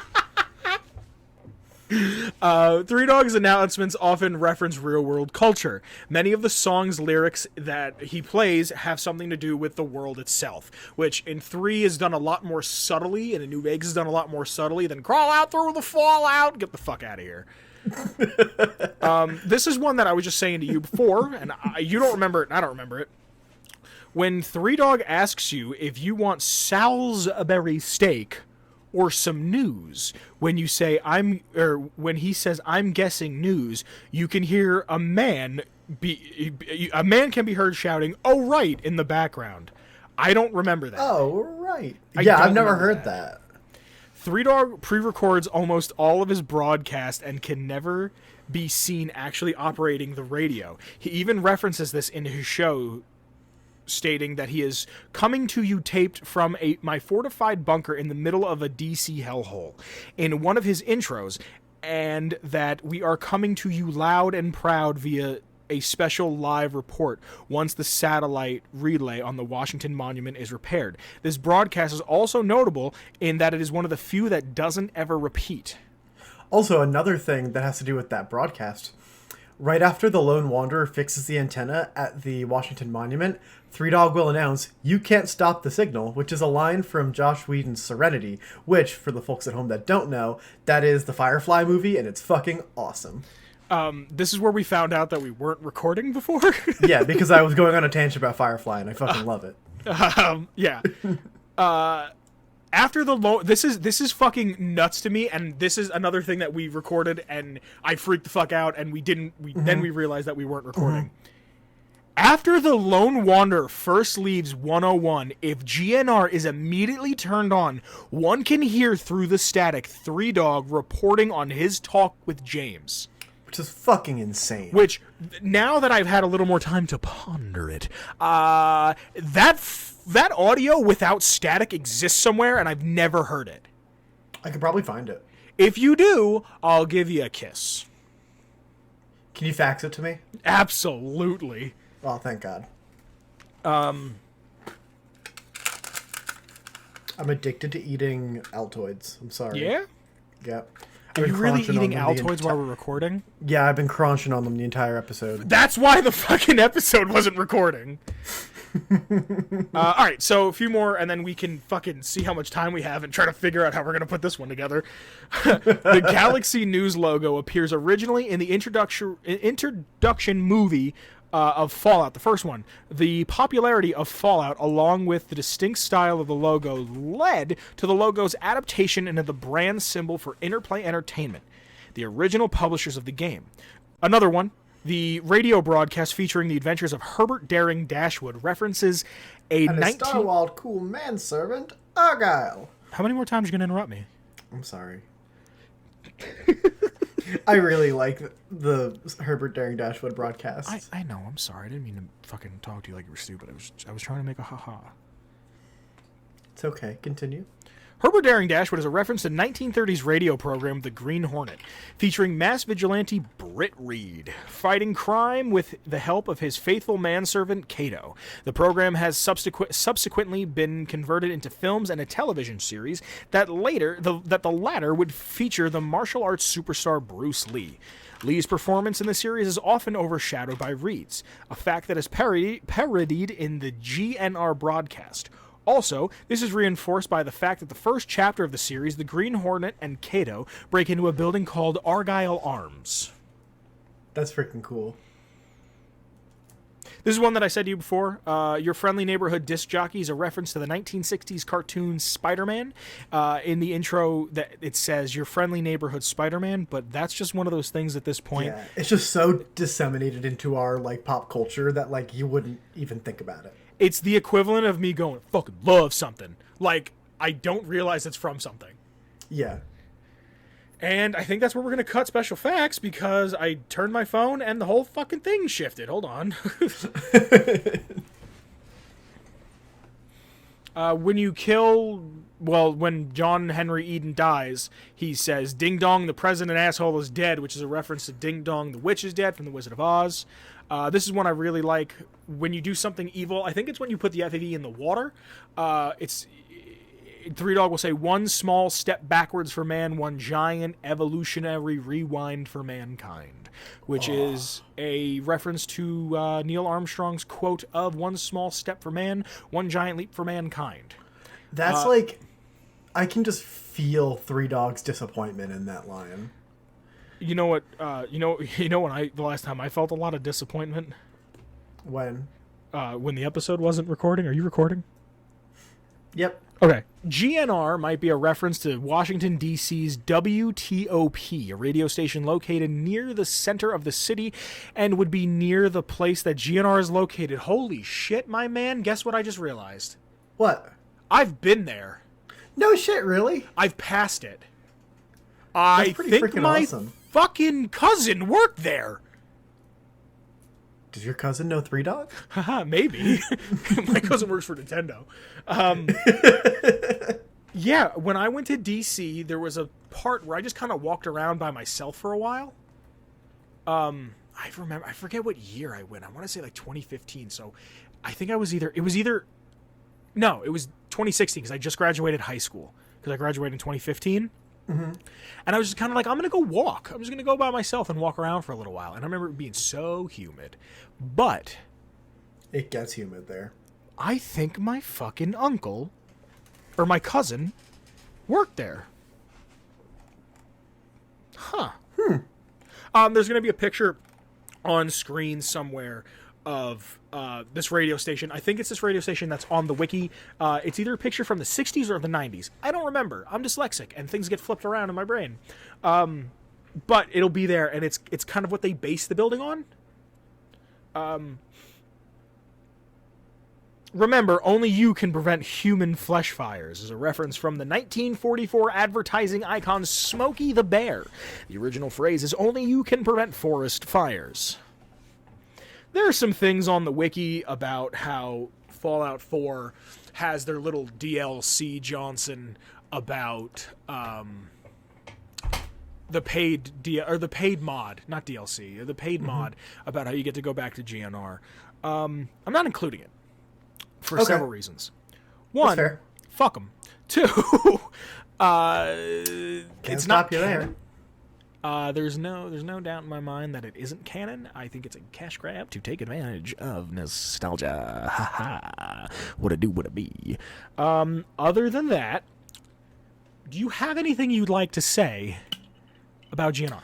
Three Dogs' announcements often reference real-world culture. Many of the song's lyrics that he plays have something to do with the world itself, which in 3 is done a lot more subtly, and in New Vegas is done a lot more subtly than crawl out through the fallout. Get the fuck out of here. This is one that I was just saying to you before, and you don't remember it, and I don't remember it. When Three Dog asks you if you want Salisbury steak or some news, when you say when he says I'm guessing news, you can hear a man can be heard shouting, "Oh right," in the background. I don't remember that. Oh, right. I Yeah, I've don't never remember heard that. Three Dog pre-records almost all of his broadcast and can never be seen actually operating the radio. He even references this in his show, stating that he is coming to you taped from my fortified bunker in the middle of a DC hellhole in one of his intros, and that we are coming to you loud and proud via a special live report once the satellite relay on the Washington Monument is repaired. This broadcast is also notable in that it is one of the few that doesn't ever repeat. Also, another thing that has to do with that broadcast. Right after the Lone Wanderer fixes the antenna at the Washington Monument, Three Dog will announce, "You can't stop the signal," which is a line from Josh Whedon's Serenity, which, for the folks at home that don't know, that is the Firefly movie, and it's fucking awesome. This is where we found out that we weren't recording before. Yeah, because I was going on a tangent about Firefly, and I fucking love it. Yeah. After the this is fucking nuts to me, and this is another thing that we recorded, and I freaked the fuck out, and then we realized that we weren't recording. After the Lone Wanderer first leaves 101, if GNR is immediately turned on, one can hear through the static Three Dog reporting on his talk with James. Which is fucking insane. Which, now that I've had a little more time to ponder it, that audio without static exists somewhere, and I've never heard it. I could probably find it. If you do, I'll give you a kiss. Can you fax it to me? Absolutely. Oh, thank God. I'm addicted to eating Altoids. I'm sorry. Yeah? Yep. Are you really eating Altoids while we're recording? Yeah, I've been crunching on them the entire episode. That's why the fucking episode wasn't recording. Alright, so a few more, and then we can fucking see how much time we have and try to figure out how we're going to put this one together. The Galaxy News logo appears originally in the introduction movie of Fallout, the first one. The popularity of Fallout, along with the distinct style of the logo, led to the logo's adaptation into the brand symbol for Interplay Entertainment, the original publishers of the game. Another one, the radio broadcast featuring the adventures of Herbert Daring Dashwood, references a And a Starwald cool manservant, Argyle. How many more times are you going to interrupt me? I'm sorry. I really like the Herbert Daring Dashwood broadcast. I know, I'm sorry. I didn't mean to fucking talk to you like you were stupid. I was trying to make a haha. It's okay. Continue. Herbert Daring Dashwood is a reference to 1930s radio program The Green Hornet, featuring mass vigilante Britt Reed fighting crime with the help of his faithful manservant Cato. The program has subsequently been converted into films and a television series that the latter would feature the martial arts superstar Bruce Lee. Lee's performance in the series is often overshadowed by Reed's, a fact that is parodied in the GNR broadcast. Also, this is reinforced by the fact that the first chapter of the series, the Green Hornet and Cato break into a building called Argyle Arms. That's freaking cool. This is one that I said to you before. Your friendly neighborhood disc jockey is a reference to the 1960s cartoon Spider-Man. In the intro, that it says your friendly neighborhood Spider-Man, but that's just one of those things at this point. Yeah, it's just so disseminated into our like pop culture that like you wouldn't even think about it. It's the equivalent of me going, fucking love something. Like, I don't realize it's from something. Yeah. And I think that's where we're going to cut special facts because I turned my phone and the whole fucking thing shifted. Hold on. When John Henry Eden dies, he says, Ding Dong, the president asshole is dead, which is a reference to Ding Dong, the witch is dead from The Wizard of Oz. This is one I really like. When you do something evil, I think it's when you put the FAV in the water. Three Dog will say, one small step backwards for man, one giant evolutionary rewind for mankind, which is a reference to Neil Armstrong's quote of one small step for man, one giant leap for mankind. That's like, I can just feel Three Dog's disappointment in that line. You know what? The last time I felt a lot of disappointment When the episode wasn't recording. Are you recording? Yep. Okay. GNR might be a reference to Washington, D.C.'s WTOP, a radio station located near the center of the city and would be near the place that GNR is located. Holy shit, my man. Guess what I just realized? What? I've been there. No shit, really? I've passed it. That's I pretty think freaking my awesome. fucking cousin worked there. Does your cousin know Three Dog? Haha, maybe. My cousin works for Nintendo. Yeah, when I went to DC, there was a part where I just kind of walked around by myself for a while. I forget what year I went. I want to say like 2015. So I think it was 2016 because I just graduated high school because I graduated in 2015. Mm-hmm. And I was just kind of like, I'm going to go walk. I'm just going to go by myself and walk around for a little while. And I remember it being so humid. But It gets humid there. I think my fucking uncle or my cousin worked there. Huh. There's going to be a picture on screen somewhere of this radio station. I think it's this radio station that's on the wiki. It's either a picture from the 60s or the 90s. I don't remember. I'm dyslexic, and things get flipped around in my brain. But it'll be there, and it's kind of what they base the building on. Remember, only you can prevent human flesh fires is a reference from the 1944 advertising icon Smokey the Bear. The original phrase is only you can prevent forest fires. There are some things on the wiki about how Fallout 4 has their little DLC Johnson about the paid mod, not DLC, the paid mod about how you get to go back to GNR. I'm not including it for several reasons. One, fuck them. Two, it's not there. There's no doubt in my mind that it isn't canon. I think it's a cash grab to take advantage of nostalgia. Ha ha. What a do, what a be. Other than that, do you have anything you'd like to say about GNR?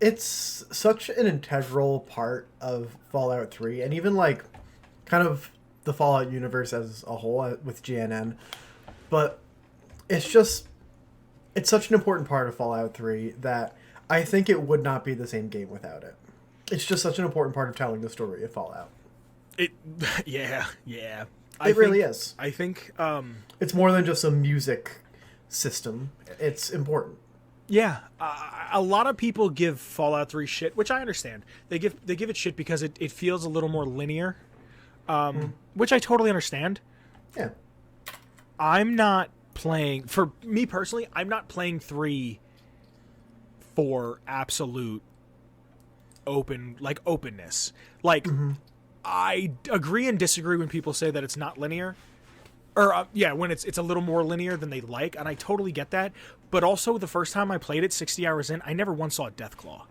It's such an integral part of Fallout 3, and even like kind of the Fallout universe as a whole with GNN. But it's such an important part of Fallout 3 that I think it would not be the same game without it. It's just such an important part of telling the story of Fallout. Yeah. It really is. I think it's more than just a music system. It's important. Yeah, a lot of people give Fallout 3 shit, which I understand. They give it shit because it feels a little more linear, which I totally understand. Yeah. I'm not playing, for me personally, I'm not playing 3 for absolute openness. Like, I agree and disagree when people say that it's not linear. Or, when it's a little more linear than they like, and I totally get that. But also, the first time I played it, 60 hours in, I never once saw a Deathclaw.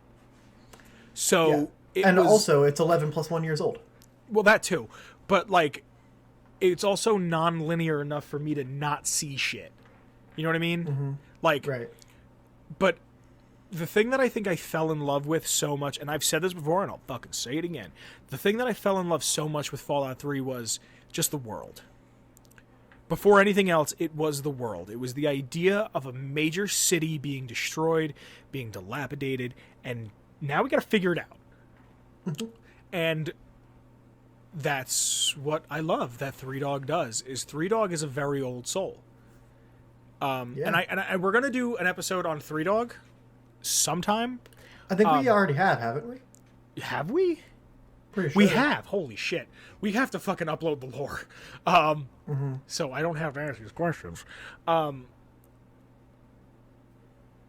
So, also, it's 11 plus 1 years old. Well, that too. But, like, it's also non-linear enough for me to not see shit. You know what I mean? Mm-hmm. Like, right. But the thing that I think I fell in love with so much, and I've said this before, and I'll fucking say it again. The thing that I fell in love so much with Fallout 3 was just the world. Before anything else, it was the world. It was the idea of a major city being destroyed, being dilapidated, and now we gotta figure it out. And that's what I love that Three Dog does. Is Three Dog is a very old soul. And we're gonna do an episode on Three Dog sometime. I think we already have, haven't we? Have we? Pretty sure. We have. Holy shit. We have to fucking upload the lore. So I don't have to answer these questions.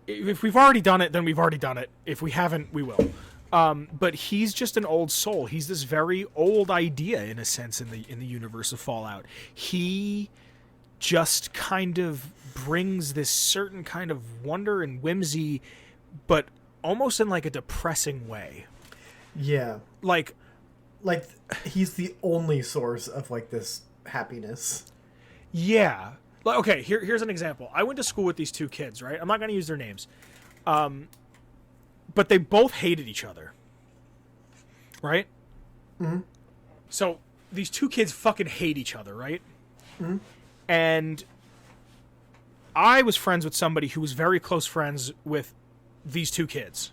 If we've already done it, then we've already done it. If we haven't, we will. But he's just an old soul. He's this very old idea, in a sense, in the universe of Fallout. He just kind of brings this certain kind of wonder and whimsy, but almost in like a depressing way. Yeah. Like he's the only source of like this happiness. Yeah. Like, okay, here's an example. I went to school with these 2 kids, right? I'm not going to use their names. But they both hated each other. Right? Mm-hmm. So these 2 kids fucking hate each other, right? Mm-hmm. And I was friends with somebody who was very close friends with these 2 kids.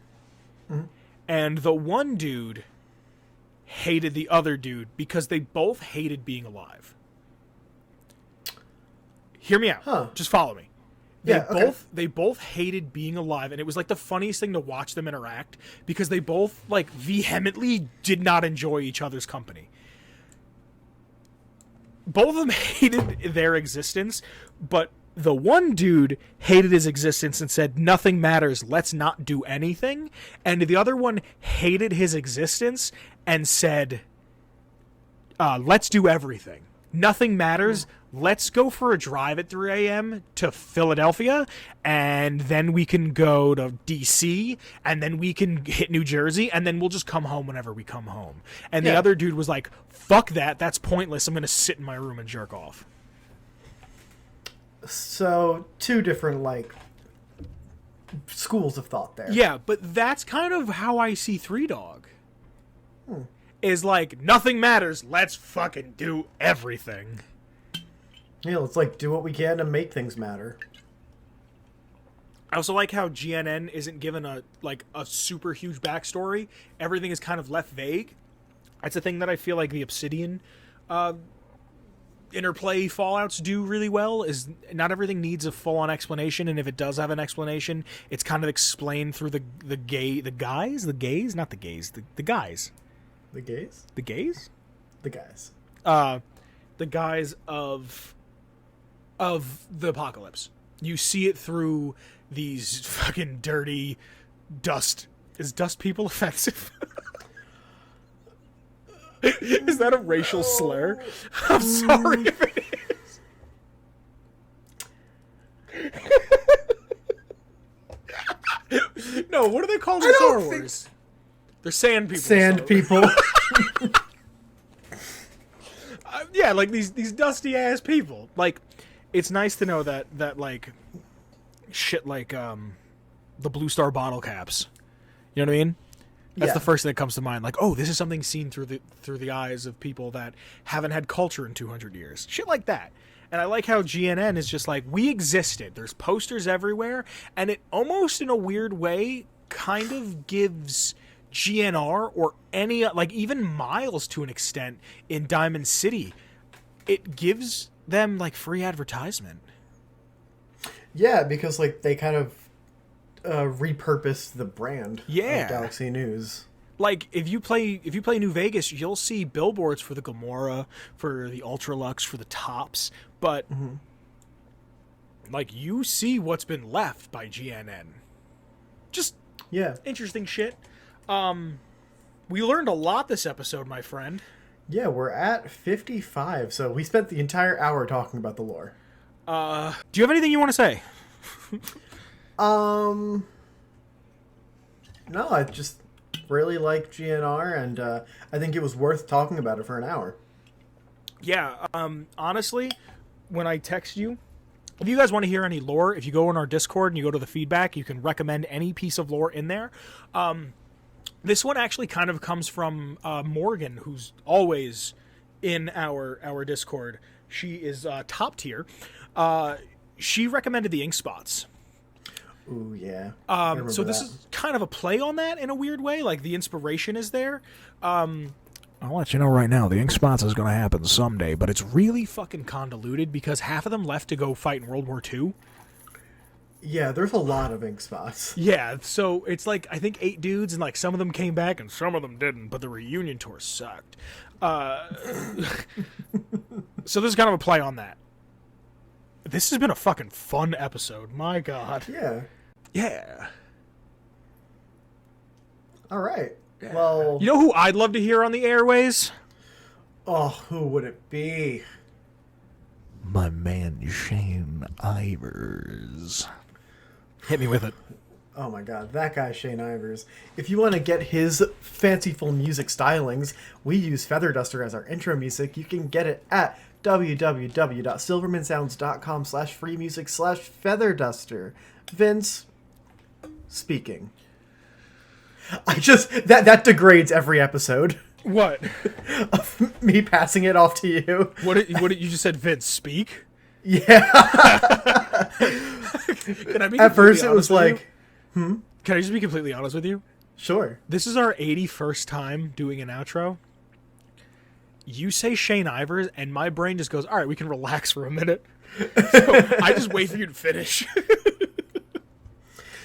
Mm-hmm. And the one dude hated the other dude because they both hated being alive. Hear me out. Huh. Just follow me. They both hated being alive, and it was like the funniest thing to watch them interact because they both like vehemently did not enjoy each other's company. Both of them hated their existence, but the one dude hated his existence and said, "Nothing matters, let's not do anything." And the other one hated his existence and said, "Let's do everything. Nothing matters. Let's go for a drive at 3 a.m. to Philadelphia, and then we can go to D.C., and then we can hit New Jersey, and then we'll just come home whenever we come home." And the other dude was like, "Fuck that. That's pointless. I'm going to sit in my room and jerk off." So 2 different like schools of thought there. Yeah, but that's kind of how I see Three Dog. Is like, nothing matters. Let's fucking do everything. Yeah, let's like do what we can to make things matter. I also like how GNN isn't given a super huge backstory. Everything is kind of left vague. That's a thing that I feel like the Obsidian interplay Fallouts do really well, is not everything needs a full-on explanation, and if it does have an explanation, it's kind of explained through the guys? The guys? The gays? The guys. The gays? The gays? The guys. The guys of the apocalypse. You see it through these fucking dirty dust. Is dust people offensive? Is that a racial slur? I'm sorry if it is. No, what are they called in Star Wars? They're sand people. Sand people. Yeah, like these dusty ass people. Like, it's nice to know that like shit like the Blue Star bottle caps. You know what I mean? That's the first thing that comes to mind. Like, oh, this is something seen through the eyes of people that haven't had culture in 200 years. Shit like that. And I like how GNN is just like, we existed. There's posters everywhere, and it almost in a weird way kind of gives GNR or any, like even Miles to an extent in Diamond City, it gives them like free advertisement. Yeah, because like they kind of repurposed the brand of Galaxy News. Like if you play New Vegas, you'll see billboards for the Gamora, for the Ultralux, for the Tops, but Like, you see what's been left by GNN. Just Yeah. interesting shit. We learned a lot this episode, my friend. Yeah, we're at 55, so we spent the entire hour talking about the lore. Do you have anything you want to say? No, I just really like GNR, and I think it was worth talking about it for an hour. Yeah, honestly, when I text you, if you guys want to hear any lore, if you go on our Discord and you go to the feedback, you can recommend any piece of lore in there. This one actually kind of comes from Morgan, who's always in our Discord. She is top tier. She recommended the ink spots. Ooh, yeah. I remember So this that. is kind of a play on that in a weird way. Like, the inspiration is there. I'll let you know right now, the ink spots is going to happen someday, but it's really fucking convoluted because half of them left to go fight in World War II. Yeah, there's a lot of ink spots. Yeah, so it's like, I think 8 dudes, and like some of them came back and some of them didn't, but the reunion tour sucked. So this is kind of a play on that. This has been a fucking fun episode. My God. Yeah. Yeah. All right. Well, You know who I'd love to hear on the airways? oh, who would it be? My man Shane Ivers. Hit me with it. Oh my god, that guy Shane Ivers. If you want to get his fanciful music stylings, we use Feather Duster as our intro music. You can get it at www.silvermansounds.com/freemusic/featherduster. Vince, speaking. That degrades every episode. What? Me passing it off to you. What did you just said? Vince, speak. Yeah. Can I be At first completely it was honest with like, you? Can I just be completely honest with you? sure. This is our 81st time doing an outro. You say Shane Ivers, and my brain just goes, all right, we can relax for a minute. So I just wait for you to finish.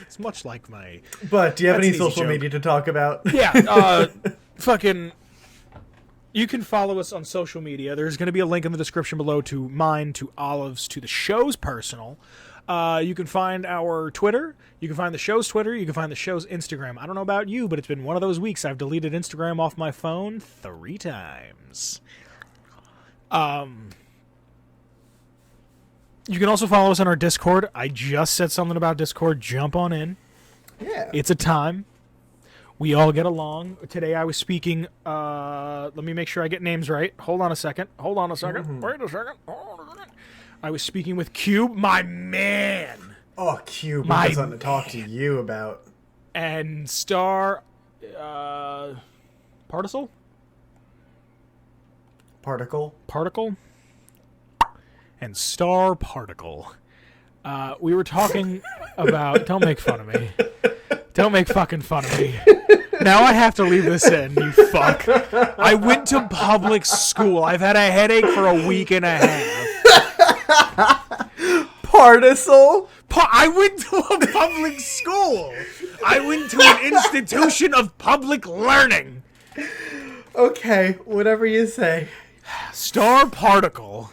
It's much like my... But do you have That's any an easy social joke. media to talk about? Yeah, fucking... You can follow us on social media. There's going to be a link in the description below to mine, to Olive's, to the show's personal. You can find our Twitter. You can find the show's Twitter. You can find the show's Instagram. I don't know about you, but it's been one of those weeks I've deleted Instagram off my phone 3 times. You can also follow us on our Discord. I just said something about Discord. Jump on in. Yeah. It's a time. We all get along. Today I was speaking, let me make sure I get names right. Hold on a second. Wait a second. Hold on a second. I was speaking with Cube, my man, Oh, Cube. My I have something to talk to you about. and Star, Particle? Particle? And Star Particle. We were talking about... Don't make fun of me. Don't make fucking fun of me. Now I have to leave this in, you fuck. I went to public school. I've had a headache for a week and a half. Particle? I went to a public school. I went to an institution of public learning. Okay, whatever you say. Star Particle.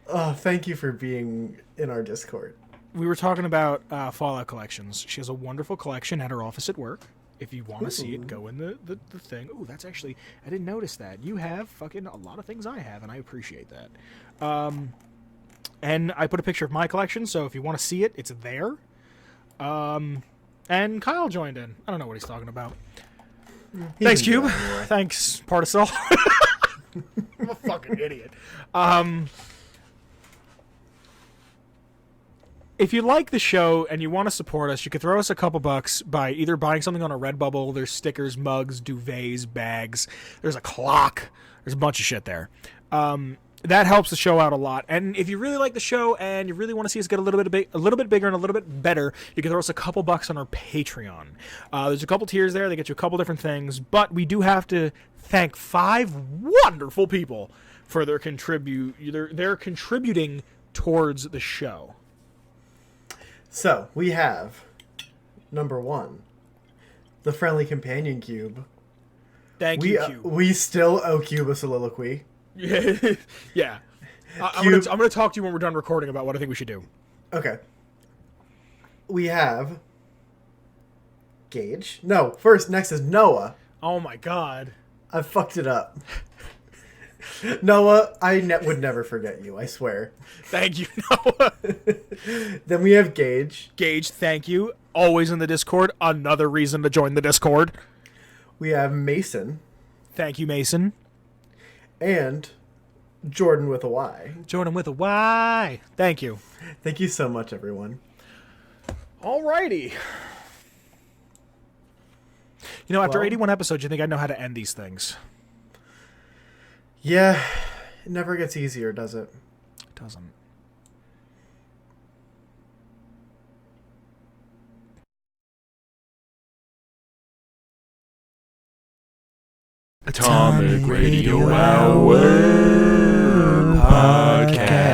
Oh, thank you for being in our Discord. We were talking about Fallout collections. She has a wonderful collection at her office at work. If you want to see it, go in the thing. Ooh, that's actually... I didn't notice that. You have fucking a lot of things I have, and I appreciate that. And I put a picture of my collection, so if you want to see it, it's there. And Kyle joined in. I don't know what he's talking about. Thanks, in Cube. jail anyway. Thanks, Partisol. I'm a fucking idiot. If you like the show and you want to support us, you can throw us a couple bucks by either buying something on a Redbubble. There's stickers, mugs, duvets, bags. There's a clock. There's a bunch of shit there. That helps the show out a lot. And if you really like the show and you really want to see us get a little bit bigger and a little bit better, you can throw us a couple bucks on our Patreon. There's a couple tiers there. They get you a couple different things. But we do have to thank 5 wonderful people for their contributing towards the show. So, we have number 1, the Friendly Companion Cube. Thank you, Cube. We still owe Cube a soliloquy. Yeah. I'm Cube- gonna talk to you when we're done recording about what I think we should do. Okay. We have Gage. No, first, next is Noah. Oh my god. I fucked it up. Noah, I would never forget you, I swear. Thank you, Noah. Then we have Gage. Gage, thank you. Always in the Discord. Another reason to join the Discord. We have Mason. Thank you, Mason. And Jordan with a Y. Jordan with a Y. Thank you. Thank you so much, everyone. Alrighty. You know, after Well- 81 episodes, you think I know how to end these things? Yeah, it never gets easier, does it? It doesn't. Atomic Radio Hour Podcast.